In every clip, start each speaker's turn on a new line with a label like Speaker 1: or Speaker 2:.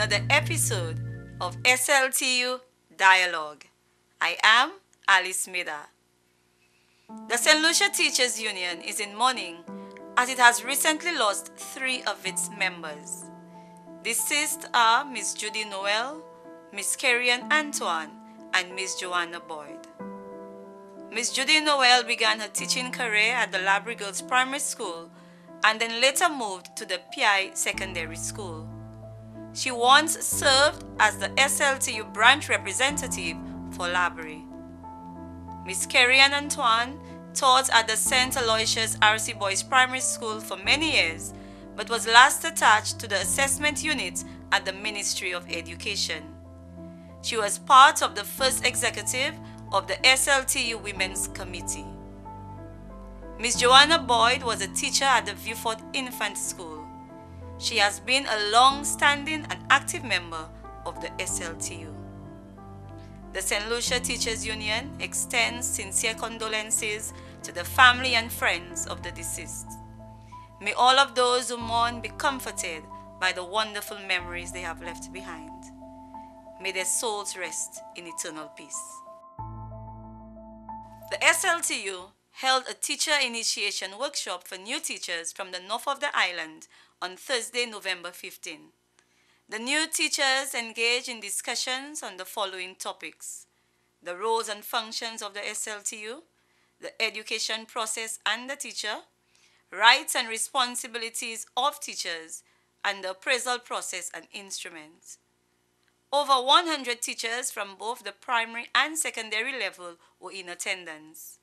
Speaker 1: another episode of SLTU Dialogue. I am Alice Medard. The St. Lucia Teachers Union is in mourning as it has recently lost 3 of its members. Deceased are Miss Judy Noel, Miss Kerry-Ann Antoine, and Miss Joanna Boyd. Miss Judy Noel began her teaching career at the Labrie Girls Primary School and then later moved to the PI Secondary School. She once served as the SLTU branch representative for Labrie. Miss Kerry-Ann Antoine taught at the St. Aloysius RC Boys Primary School for many years, but was last attached to the assessment unit at the Ministry of Education. She was part of the first executive of the SLTU Women's Committee. Miss Joanna Boyd was a teacher at the Viewfort Infant School. She has been a long-standing and active member of the SLTU. The St. Lucia Teachers Union extends sincere condolences to the family and friends of the deceased. May all of those who mourn be comforted by the wonderful memories they have left behind. May their souls rest in eternal peace. The SLTU held a teacher initiation workshop for new teachers from the north of the island on Thursday, November 15. The new teachers engaged in discussions on the following topics: the roles and functions of the SLTU, the education process and the teacher, rights and responsibilities of teachers, and the appraisal process and instruments. Over 100 teachers from both the primary and secondary level were in attendance.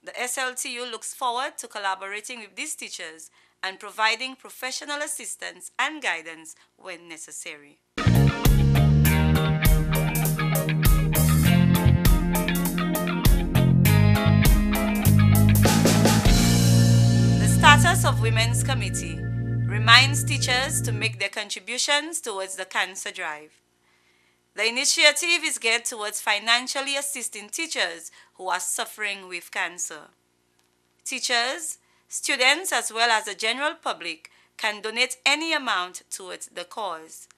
Speaker 1: The SLTU looks forward to collaborating with these teachers and providing professional assistance and guidance when necessary. The status of Women's Committee reminds teachers to make their contributions towards the cancer drive. The initiative is geared towards financially assisting teachers who are suffering with cancer. Teachers, students, as well as the general public can donate any amount towards the cause.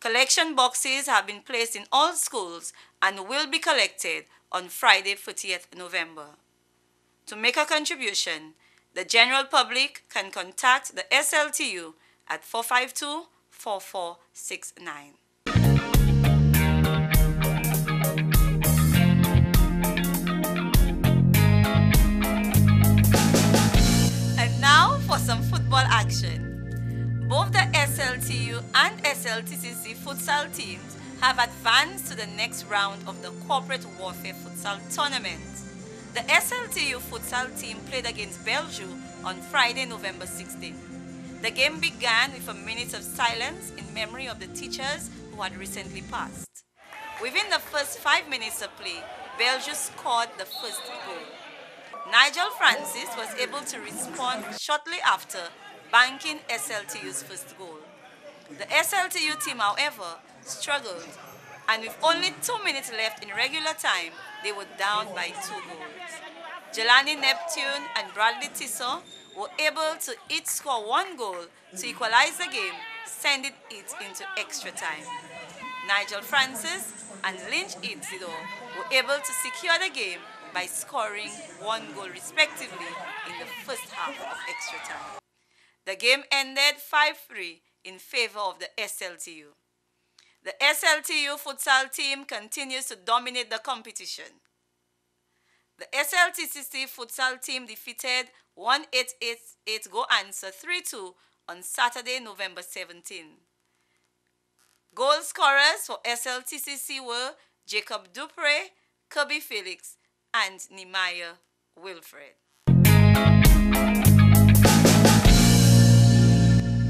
Speaker 1: Collection boxes have been placed in all schools and will be collected on Friday, 30th November. To make a contribution, the general public can contact the SLTU at 452-4469. For some football action. Both the SLTU and SLTCC futsal teams have advanced to the next round of the Corporate Warfare Futsal Tournament. The SLTU futsal team played against Belgium on Friday, November 16. The game began with a minute of silence in memory of the teachers who had recently passed. Within the first 5 minutes of play, Belgium scored the first goal. Nigel Francis was able to respond shortly after, banking SLTU's first goal. The SLTU team, however, struggled, and with only 2 minutes left in regular time, they were down by 2 goals. Jelani Neptune and Bradley Tissot were able to each score 1 goal to equalize the game, sending it into extra time. Nigel Francis and Lynch Isidore were able to secure the game by scoring 1 goal respectively in the first half of extra time. The game ended 5-3 in favor of the SLTU. The SLTU futsal team continues to dominate the competition. The SLTCC futsal team defeated 1888 Go Answer 3-2 on Saturday, November 17. Goal scorers for SLTCC were Jacob Dupre, Kirby Felix, and Nehemiah Wilfred.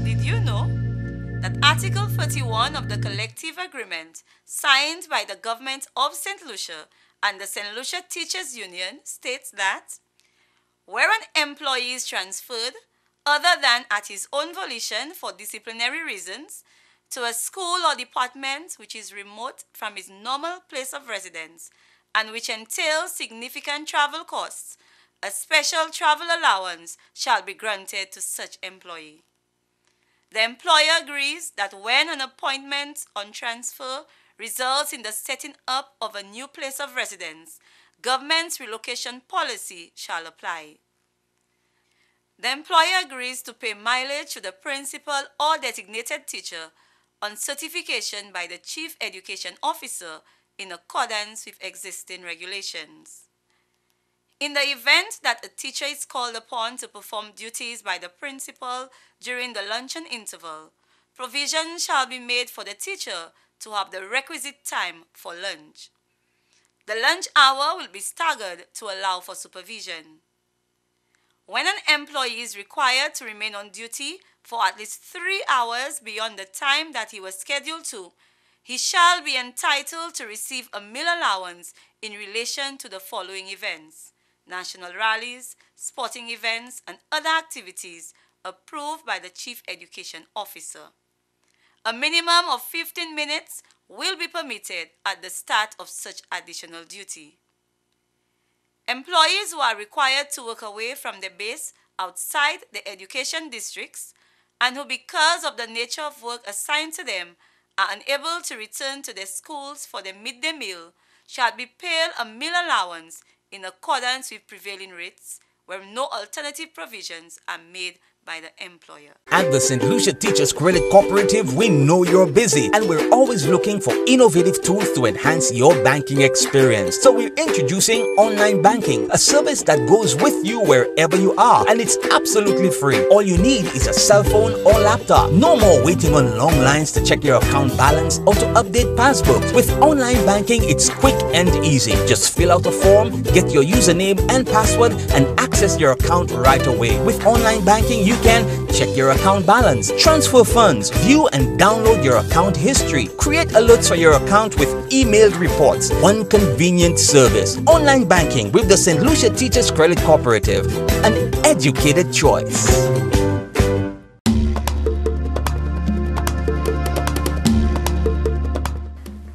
Speaker 1: Did you know that Article 31 of the Collective Agreement signed by the Government of St. Lucia and the St. Lucia Teachers Union states that where an employee is transferred other than at his own volition for disciplinary reasons to a school or department which is remote from his normal place of residence and which entails significant travel costs, a special travel allowance shall be granted to such employee. The employer agrees that when an appointment on transfer results in the setting up of a new place of residence, government's relocation policy shall apply. The employer agrees to pay mileage to the principal or designated teacher on certification by the Chief Education Officer in accordance with existing regulations. In the event that a teacher is called upon to perform duties by the principal during the luncheon interval, provision shall be made for the teacher to have the requisite time for lunch. The lunch hour will be staggered to allow for supervision. When an employee is required to remain on duty for at least 3 hours beyond the time that he was scheduled to, he shall be entitled to receive a meal allowance in relation to the following events: national rallies, sporting events, and other activities approved by the Chief Education Officer. A minimum of 15 minutes will be permitted at the start of such additional duty. Employees who are required to work away from their base outside the education districts and who, because of the nature of work assigned to them, are unable to return to their schools for their midday meal shall be paid a meal allowance in accordance with prevailing rates, where no alternative provisions are made by the employer.
Speaker 2: At the St. Lucia Teachers Credit Cooperative, we know you're busy and we're always looking for innovative tools to enhance your banking experience. So we're introducing online banking, a service that goes with you wherever you are, and it's absolutely free. All you need is a cell phone or laptop. No more waiting on long lines to check your account balance or to update passbooks. With online banking, it's quick and easy. Just fill out a form, get your username and password, and access your account right away. With online banking, you can check your account balance, transfer funds, view and download your account history, create alerts for your account with emailed reports. One convenient service. Online banking with the St. Lucia Teachers Credit Cooperative. An educated choice.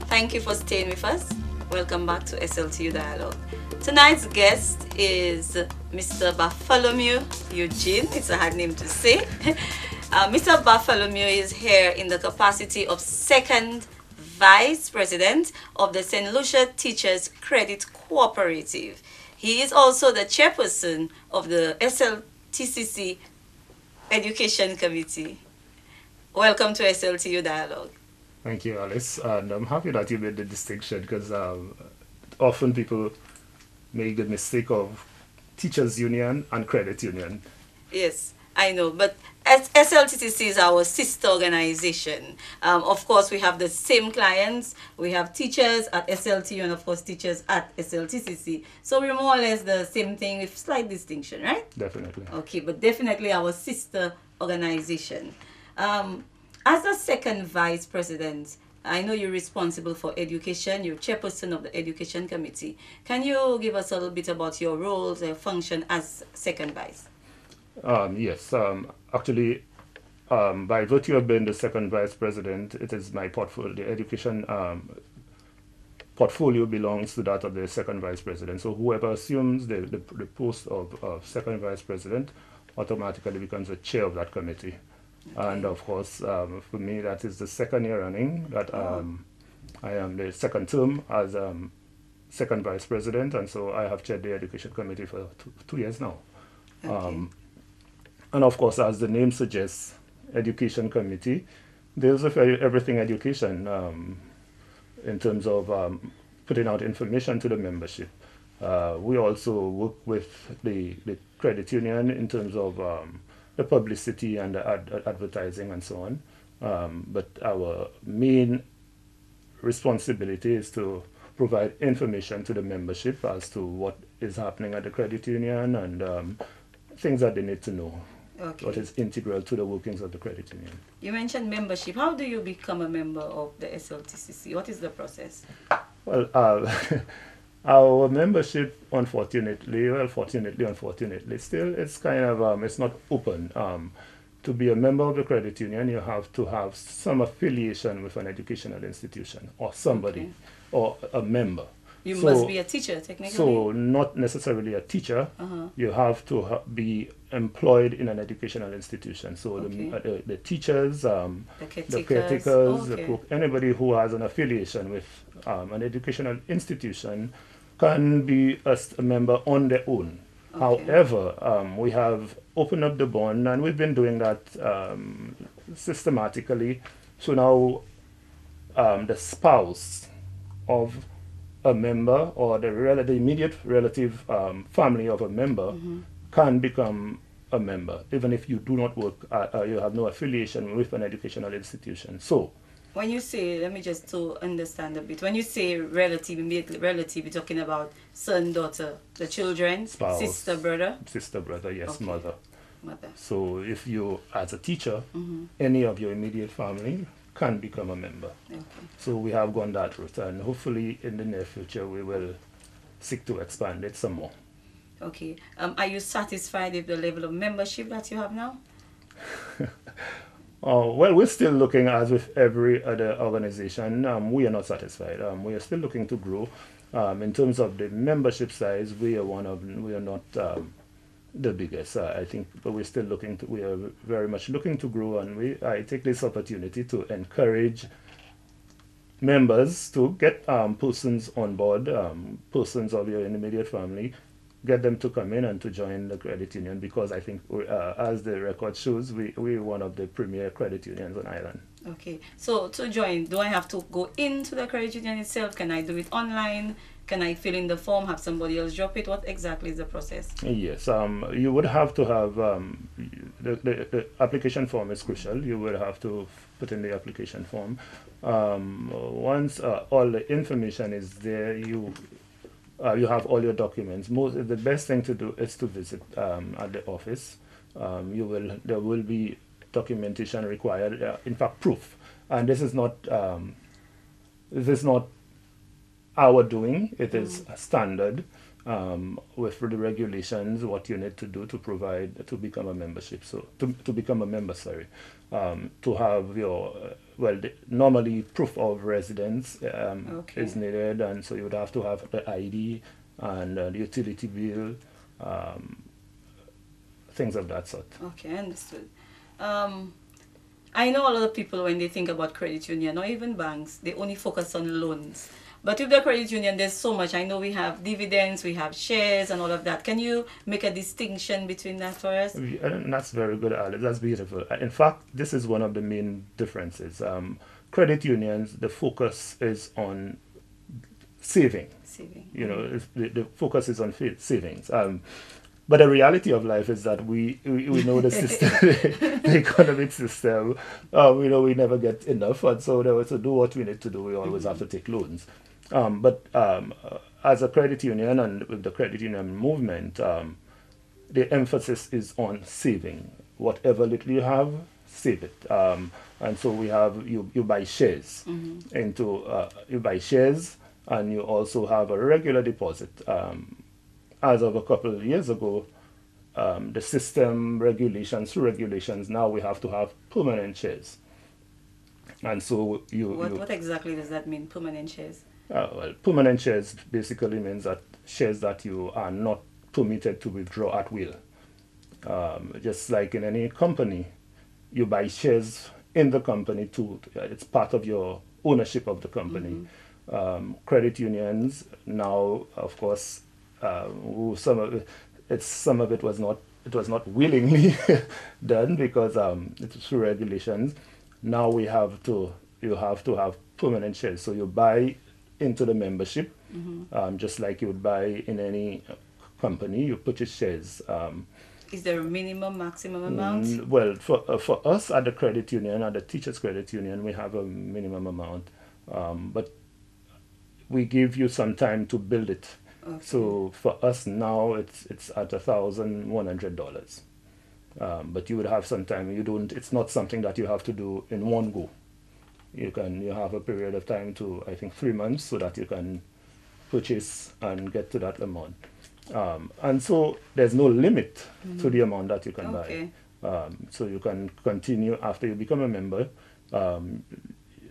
Speaker 1: Thank you for staying with us. Welcome back to SLTU Dialogue. Tonight's guest is Mr. Bartholomew Eugene. It's a hard name to say. Mr. Bartholomew is here in the capacity of second Vice President of the St. Lucia Teachers Credit Cooperative. He is also the chairperson of the SLTCC Education Committee. Welcome to SLTU Dialogue.
Speaker 3: Thank you, Alice. And I'm happy that you made the distinction, because often people make the mistake of teachers union and credit union.
Speaker 1: Yes, I know, but SLTCC is our sister organization. Of course, we have the same clients. We have teachers at SLTU and, of course, teachers at SLTCC. So we're more or less the same thing with slight distinction, right?
Speaker 3: Definitely.
Speaker 1: Okay, but definitely our sister organization. As the second vice president, I know you're responsible for education. You're chairperson of the education committee. Can you give us a little bit about your roles and function as second vice?
Speaker 3: Yes. Actually, by virtue of being the second vice president, it is my portfolio. The education portfolio belongs to that of the second vice president. So whoever assumes the post of second vice president automatically becomes the chair of that committee. Okay. And of course, for me, that is the second year running that I am the second term as second vice president, and so I have chaired the education committee for two years now. Okay. And of course, as the name suggests, education committee deals with everything education in terms of putting out information to the membership. We also work with the credit union in terms of the publicity and the advertising and so on. But our main responsibility is to provide information to the membership as to what is happening at the credit union and things that they need to know. Okay. What is integral to the workings of the credit union.
Speaker 1: You mentioned membership. How do you become a member of the SLTCC? What is the process?
Speaker 3: Well, our membership, unfortunately, still it's kind of, it's not open. To be a member of the credit union, you have to have some affiliation with an educational institution or somebody, okay, or a member.
Speaker 1: You must be a teacher, technically.
Speaker 3: So not necessarily a teacher. You have to be employed in an educational institution. So the teachers, the caretakers, anybody who has an affiliation with an educational institution can be a member on their own. However, we have opened up the bond, and we've been doing that systematically. So now the spouse of a member or the immediate relative family of a member can become a member, even if you do not work, you have no affiliation with an educational institution. So,
Speaker 1: when you say, let me just to understand a bit, when you say relative, immediate relative, you're talking about son, daughter, the children,
Speaker 3: spouse,
Speaker 1: sister, brother?
Speaker 3: Sister, brother, yes,
Speaker 1: Okay.
Speaker 3: mother.
Speaker 1: Mother.
Speaker 3: So if you, as a teacher, any of your immediate family can become a member.
Speaker 1: Okay.
Speaker 3: So we have gone that route, and hopefully in the near future we will seek to expand it some more.
Speaker 1: Okay. Are you satisfied with the level of membership that you have now?
Speaker 3: Well, we're still looking, as with every other organization. We are not satisfied. We are still looking to grow. In terms of the membership size, we are not the biggest, I think, but we're still we are very much looking to grow, and I take this opportunity to encourage members to get persons on board, persons of your immediate family, get them to come in and to join the credit union, because I think, as the record shows, we're one of the premier credit unions on Ireland.
Speaker 1: Okay, so to join, do I have to go into the credit union itself? Can I do it online? Can I fill in the form, have somebody else drop it? What exactly is the process?
Speaker 3: Yes, you would have to have, the application form is crucial. You would have to put in the application form. Once all the information is there, you have all your documents. The best thing to do is to visit at the office. There will be documentation required, in fact proof. And this is not our doing. It is standard with the regulations, what you need to do to provide, to become a membership. So to become a member, sorry, to have your, normally proof of residence is needed, and so you would have to have the ID and the utility bill, things of that sort.
Speaker 1: Okay, understood. I know a lot of people, when they think about credit union or even banks, they only focus on loans. But with the credit union, there's so much. I know we have dividends, we have shares and all of that. Can you make a distinction between that for us?
Speaker 3: And that's very good, Alice. That's beautiful. In fact, this is one of the main differences. Credit unions, the focus is on saving. You know, the focus is on savings. But the reality of life is that we know the system, the economic system. We know we never get enough, and so to do what we need to do, we always have to take loans. But as a credit union and with the credit union movement, the emphasis is on saving. Whatever little you have, save it. And so we have, you buy shares you buy shares, and you also have a regular deposit. As of a couple of years ago, the system through regulations, now we have to have permanent shares. And so
Speaker 1: What exactly does that mean, permanent shares?
Speaker 3: Permanent shares basically means that shares that you are not permitted to withdraw at will. Just like in any company, you buy shares in the company too. It's part of your ownership of the company. Credit unions now, of course, some of it was not willingly done, because it's through regulations. Now you have to have permanent shares. So you buy into the membership, just like you would buy in any company. You purchase shares.
Speaker 1: Is there a minimum, maximum amount?
Speaker 3: Well, for us at the credit union, at the Teachers Credit Union, we have a minimum amount, but we give you some time to build it. Okay. So for us now, it's at $1,100. But you would have some time. It's not something that you have to do in one go. You have a period of time to, I think, 3 months, so that you can purchase and get to that amount. And so there's no limit to the amount that you can buy. So you can continue after you become a member.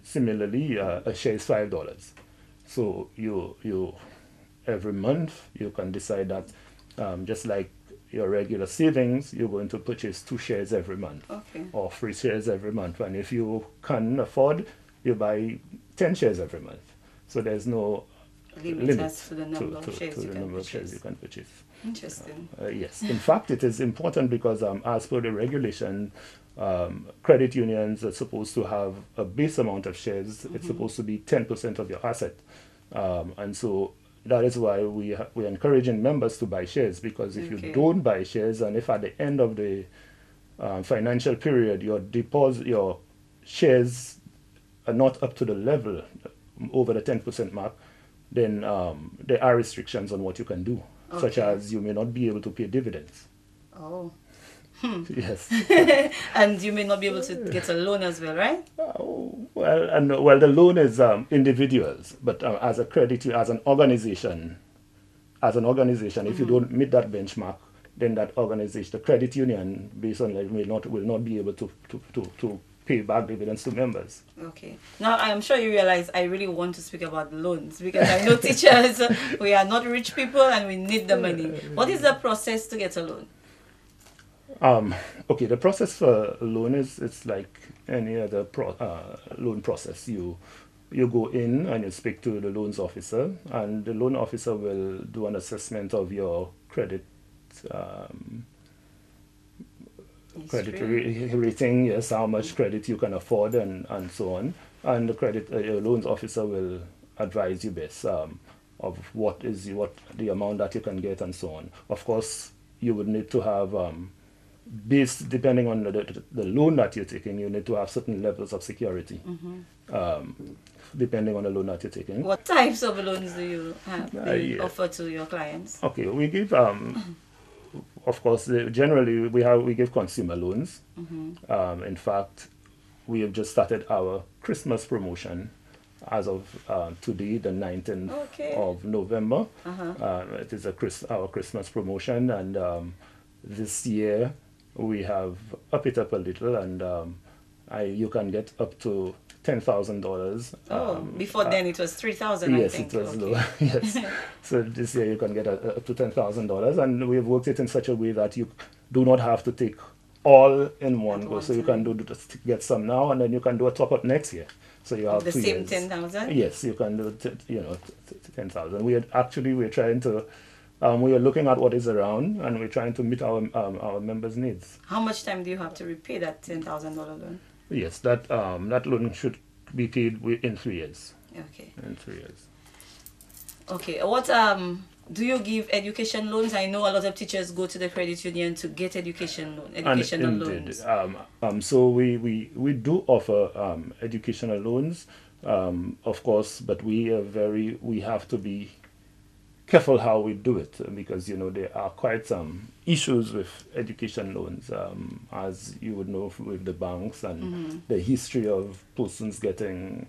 Speaker 3: Similarly, a share is $5. So you every month you can decide that, just like your regular savings, you're going to purchase 2 shares every month,
Speaker 1: Okay.
Speaker 3: or 3 shares every month. And if you can afford, you buy 10 shares every month. So there's no limit
Speaker 1: as to the number of shares
Speaker 3: to
Speaker 1: you
Speaker 3: the
Speaker 1: can
Speaker 3: number of shares
Speaker 1: purchase.
Speaker 3: you can purchase.
Speaker 1: Interesting.
Speaker 3: Yes. In fact, it is important because as per the regulation, credit unions are supposed to have a base amount of shares. It's supposed to be 10% of your asset. And so that is why we're encouraging members to buy shares, because if you don't buy shares, and if at the end of the financial period your shares are not up to the level over the 10% mark, then there are restrictions on what you can do, such as you may not be able to pay dividends.
Speaker 1: Oh.
Speaker 3: Yes.
Speaker 1: And you may not be able to get a loan as well, right?
Speaker 3: Well, the loan is individuals, but as an organization, if you don't meet that benchmark, then that organization, the credit union, based on that, will not be able to pay back dividends to members.
Speaker 1: Okay. Now, I am sure you realize I really want to speak about loans, because I know teachers, we are not rich people and we need the money. What is the process to get a loan?
Speaker 3: Okay, the process for a loan it's like any other loan process. You go in and you speak to the loans officer, and the loan officer will do an assessment of your credit rating, yes, how much credit you can afford, and so on. And your loans officer will advise you best of what the amount that you can get, and so on. Of course, you would need to have depending on the loan that you're taking, you need to have certain levels of security. Depending on the loan that you're taking.
Speaker 1: What types of loans do you have? Offer to your clients?
Speaker 3: Okay, we give of course, generally we give consumer loans. In fact, we have just started our Christmas promotion as of today, the 19th of November. It is our Christmas promotion, and this year we have upped it up a little, and you can get up to $10,000.
Speaker 1: Before then it was $3,000.
Speaker 3: Yes,
Speaker 1: I think.
Speaker 3: it was low. Yes. So this year you can get up to $10,000, and we've worked it in such a way that you do not have to take all in one go. So you can get some now, and then you can do a top up next year. So you have
Speaker 1: the
Speaker 3: 2
Speaker 1: same
Speaker 3: years.
Speaker 1: 10,000.
Speaker 3: Yes, you can do 10,000. We're trying to. We are looking at what is around, and we're trying to meet our members' needs.
Speaker 1: How much time do you have to repay that $10,000 loan?
Speaker 3: Yes, that loan should be paid in 3 years.
Speaker 1: Okay.
Speaker 3: In 3 years.
Speaker 1: Okay. What do you give education loans? I know a lot of teachers go to the credit union to get educational loans.
Speaker 3: So we do offer educational loans, of course, but we have to be careful how we do it, because there are quite some issues with education loans, as you would know with the banks, and the history of persons getting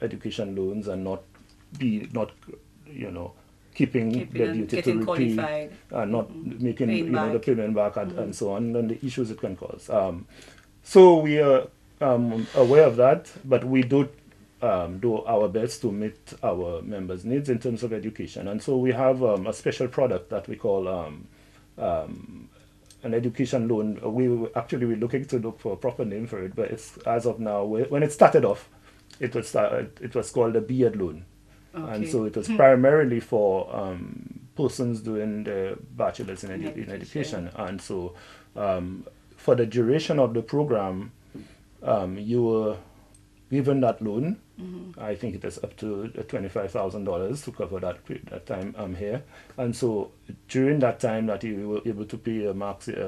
Speaker 3: education loans and not keeping their duty to repay and not making the payment back, and so on, and the issues it can cause. So we are aware of that, but we do our best to meet our members' needs in terms of education. And so we have a special product that we call an education loan. We're looking to look for a proper name for it, but it's, as of now, when it started off, it was called a beard loan. And so it was primarily for persons doing their bachelor's in education. And so for the duration of the program, you were given that loan. I think it is up to $25,000 to cover that time I'm here. And so during that time that you were able to pay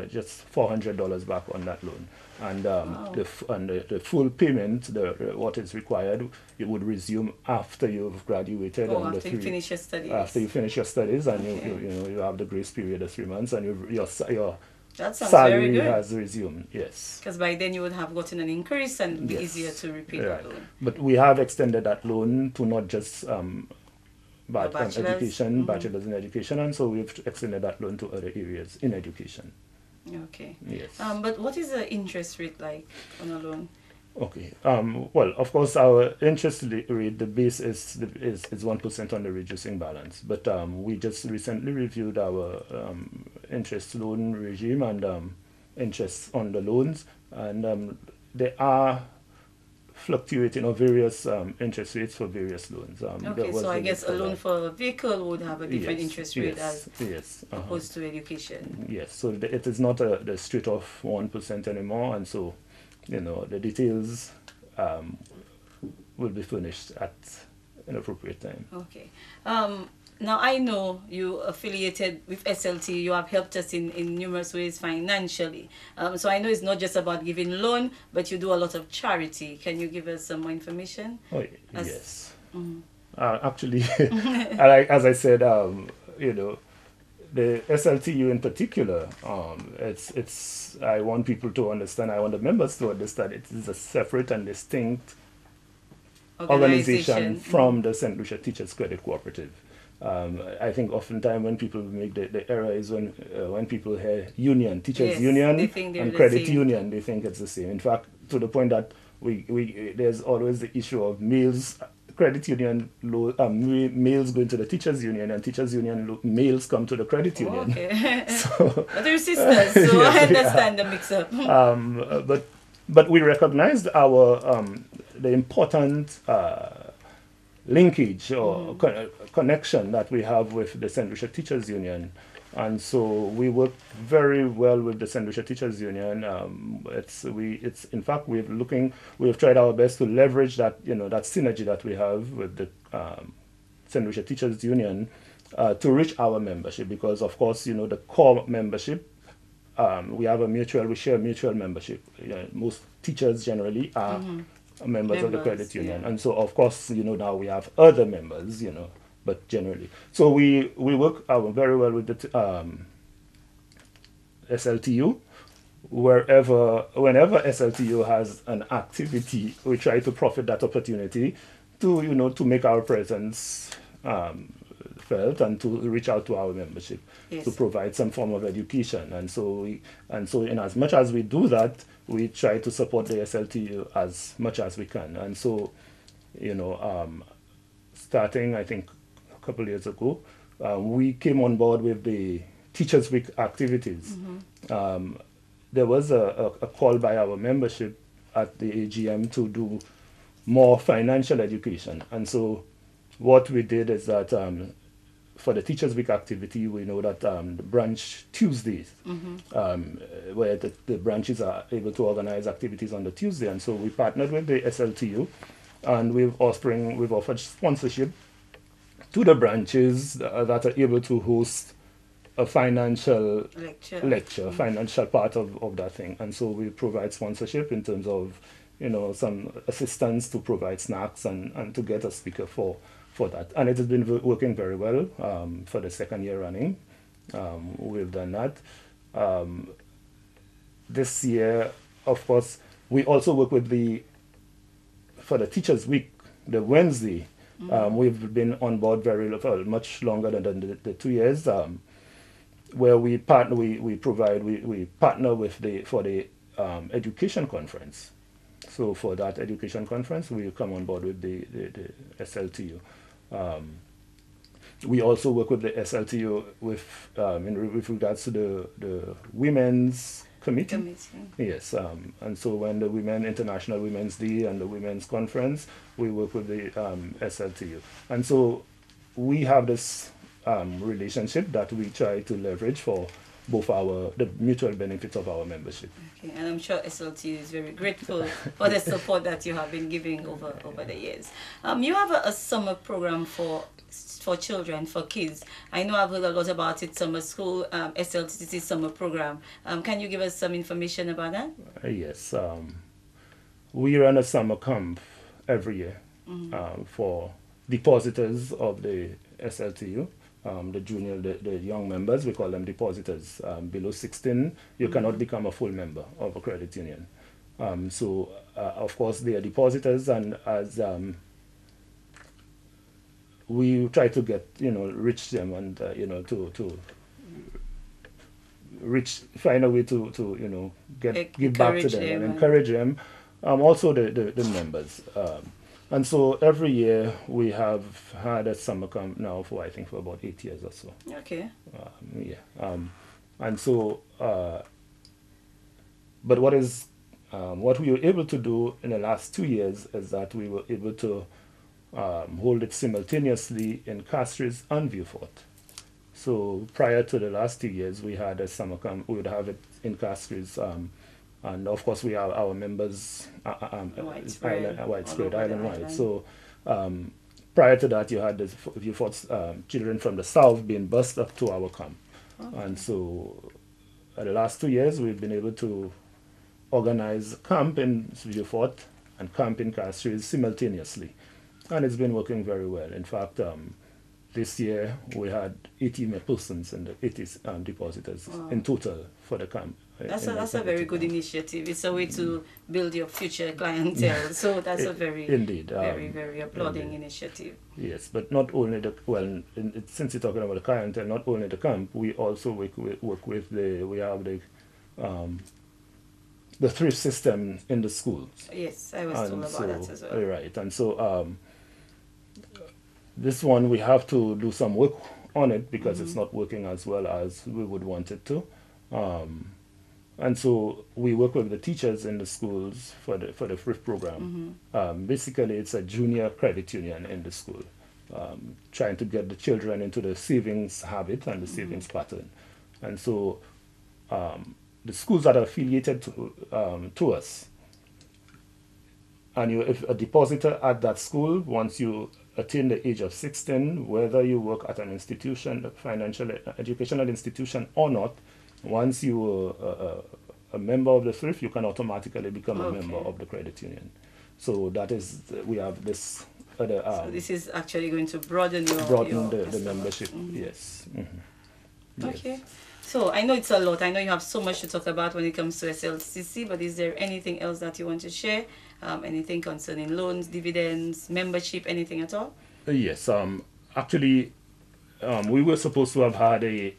Speaker 3: just $400 back on that loan. And the full payment, what is required, you would resume after you've graduated.
Speaker 1: After you finish your studies.
Speaker 3: After you finish your studies, and you have the grace period of 3 months, and your
Speaker 1: that sounds
Speaker 3: salary
Speaker 1: very good.
Speaker 3: has resumed, yes.
Speaker 1: Because by then you would have gotten an increase and be easier to repay that loan.
Speaker 3: But we have extended that loan to not just
Speaker 1: bachelor's
Speaker 3: bachelor's in education, and so we've extended that loan to other areas in education.
Speaker 1: Okay.
Speaker 3: Yes.
Speaker 1: But what is the interest rate like on a loan?
Speaker 3: Okay. Well, of course, our interest rate, the base is 1% on the reducing balance. But we just recently reviewed our interest loan regime and interest on the loans, and there are fluctuating or various interest rates for various loans.
Speaker 1: Okay, so I guess a loan for a vehicle would have a different
Speaker 3: yes,
Speaker 1: interest rate
Speaker 3: yes,
Speaker 1: as
Speaker 3: yes,
Speaker 1: opposed to education.
Speaker 3: yes. So it is not the straight off 1% anymore, and so the details will be furnished at an appropriate time.
Speaker 1: Okay. Now I know you affiliated with SLT. You have helped us in numerous ways financially. So I know it's not just about giving loan, but you do a lot of charity. Can you give us some more information?
Speaker 3: Oh, yes.
Speaker 1: Mm-hmm.
Speaker 3: Actually, as I said, the SLTU in particular, it's. I want people to understand. I want the members to understand it is a separate and distinct organization from the St. Lucia Teachers Credit Cooperative. I think oftentimes when people make the error is when people hear union, teachers union and credit union, they think it's the same. In fact, to the point that we there's always the issue of males credit union males going to the teachers union, and teachers union males come to the credit union.
Speaker 1: Okay. So, but they're sisters, so I understand the mix up.
Speaker 3: But we recognized our the important linkage or connection that we have with the St. Lucia Teachers Union, and so we work very well with the St. Lucia Teachers Union. In fact we've tried our best to leverage that that synergy that we have with the St. Lucia Teachers Union to reach our membership, because of course the core membership we share mutual membership. Most teachers generally are members of the credit union, and so of course now we have other members, but generally, so we work very well with the SLTU. Whenever SLTU has an activity, we try to profit that opportunity to to make our presence felt and to reach out to our membership, to provide some form of education. And so in as much as we do that, we try to support the SLTU as much as we can. And so starting I think a couple of years ago, we came on board with the Teachers Week activities. There was a call by our membership at the AGM to do more financial education, and so what we did is that for the Teachers Week activity, we know that the branch Tuesdays, where the branches are able to organize activities on the Tuesday, and so we partnered with the SLTU, and we've offered sponsorship to the branches that are able to host a financial lecture, financial part of that thing. And so we provide sponsorship in terms of some assistance to provide snacks and to get a speaker for that. And it has been working very well for the second year running. We've done that. This year, of course, we also work with for the Teachers Week, the Wednesday. We've been on board much longer than the 2 years, where we partner with for the education conference. So for that education conference, we come on board with the SLTU. We also work with the SLTU with regards to the women's committee. Yes, and so when the International Women's Day and the Women's Conference, we work with the SLTU. And so we have this relationship that we try to leverage for both the mutual benefits of our membership. Okay,
Speaker 1: and I'm sure SLT is very grateful for the support that you have been giving over the years. You have a summer program for children, for kids. I know I've heard a lot about it, summer school, SLTC summer program. Can you give us some information about that?
Speaker 3: Yes. We run a summer camp every year for depositors of the SLTU. The young members, we call them depositors. Below 16, you cannot become a full member of a credit union. So, of course, they are depositors, and as we try to reach them and to find a way to give back to them and encourage them. Also the members. And so every year we have had a summer camp now for I think for about 8 years or so.
Speaker 1: Okay.
Speaker 3: And so, but what we were able to do in the last 2 years is that we were able to hold it simultaneously in Castries and Vieux-Fort. So prior to the last 2 years, we had a summer camp. We would have it in Castries, and of course we have our members widespread island-wide. So prior to that, you had the Vieux-Fort children from the south being bused up to our camp. Okay. And so the last 2 years, we've been able to organize camp in Vieux-Fort and camp in Castries simultaneously. And it's been working very well. In fact, this year we had 80 persons and 80 depositors in total for the camp.
Speaker 1: That's a very good initiative. It's a way to build your future clientele. So that's a very, indeed, very applauding initiative.
Speaker 3: Yes, but not only since you're talking about the clientele, not only the camp, we also work with the thrift system in the schools.
Speaker 1: Yes, I was told about that as well.
Speaker 3: Right, and so this one we have to do some work on it because it's not working as well as we would want it to. And so we work with the teachers in the schools for the thrift program. Basically, it's a junior credit union in the school, trying to get the children into the savings habit and the savings pattern. And so the schools that are affiliated to us, and if a depositor at that school, once you attain the age of 16, whether you work at an institution, a financial educational institution or not, once you are a member of the thrift, you can automatically become a member of the credit union. So that is, we have this other
Speaker 1: so this is actually going to broaden the
Speaker 3: membership. Yes.
Speaker 1: Okay. Yes. So I know it's a lot. I know you have so much to talk about when it comes to SLTC, but is there anything else that you want to share? Anything concerning loans, dividends, membership, anything at all?
Speaker 3: Yes. Actually, we were supposed to have had a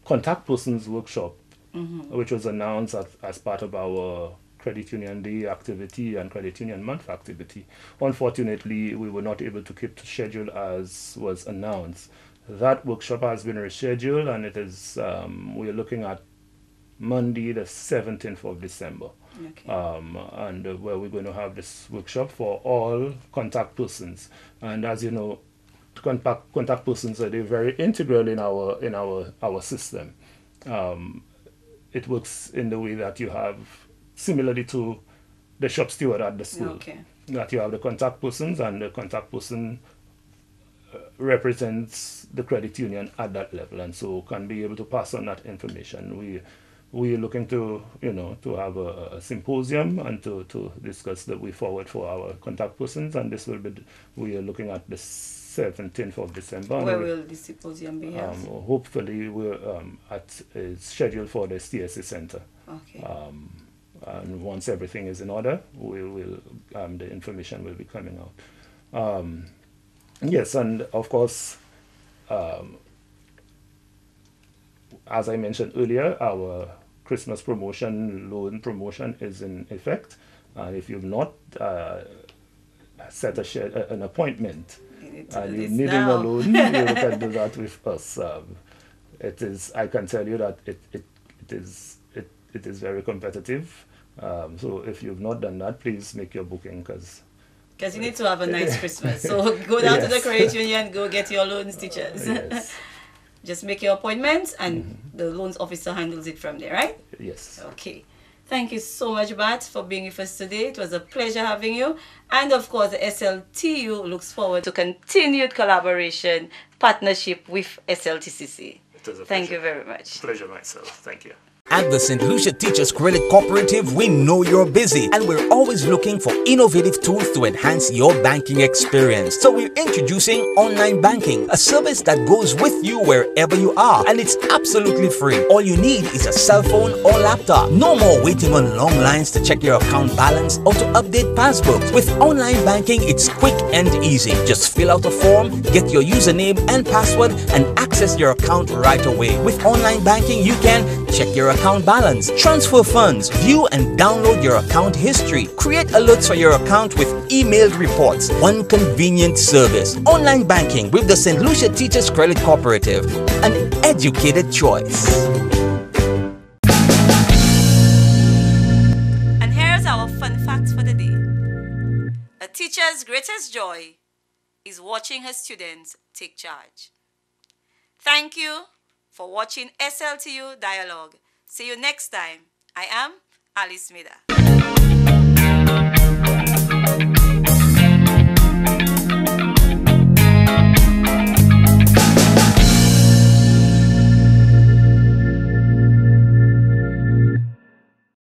Speaker 3: contact persons workshop, which was announced as part of our Credit Union Day activity and Credit Union Month activity. Unfortunately, we were not able to keep the schedule as was announced. That workshop has been rescheduled, and it is we're looking at Monday the 17th of December. Okay. And where we're going to have this workshop for all contact persons. And as you know, contact persons are very integral in our system. It works in the way that you have, similarly to the shop steward at the school, that you have the contact persons, and the contact person represents the credit union at that level, and so can be able to pass on that information. We are looking to to have a symposium and to discuss the way forward for our contact persons, and this will be, we are looking at the 17th of December.
Speaker 1: Where will the symposium be held?
Speaker 3: Hopefully we're it's scheduled for the CSA Center.
Speaker 1: Okay.
Speaker 3: And once everything is in order, we will the information will be coming out. Yes, and of course, as I mentioned earlier, our Christmas promotion, loan promotion is in effect. And if you've not set an appointment and you're needing a loan, you can do that with us. It is, I can tell you that it is very competitive. So if you've not done that, please make your booking, because
Speaker 1: you need to have a nice Christmas. So go down to the credit union, go get your loans, teachers.
Speaker 3: Yes.
Speaker 1: Just make your appointment, and the loans officer handles it from there, right?
Speaker 3: Yes.
Speaker 1: Okay. Thank you so much, Bat, for being with us today. It was a pleasure having you. And of course, the SLTU looks forward to continued collaboration, partnership with SLTCC. Thank you very much.
Speaker 3: Pleasure myself. Thank you.
Speaker 2: At the St. Lucia Teachers Credit Cooperative, we know you're busy and we're always looking for innovative tools to enhance your banking experience. So we're introducing online banking, a service that goes with you wherever you are, and it's absolutely free. All you need is a cell phone or laptop. No more waiting on long lines to check your account balance or to update passbooks. With online banking, it's quick and easy. Just fill out a form, get your username and password, and access access your account right away. With online banking, you can check your account balance, transfer funds, view and download your account history, create alerts for your account with emailed reports. One convenient service. Online banking with the St. Lucia Teachers Credit Cooperative. An educated choice.
Speaker 1: And here's our fun fact for the day. A teacher's greatest joy is watching her students take charge. Thank you for watching SLTU Dialogue. See you next time. I am Alice Medard.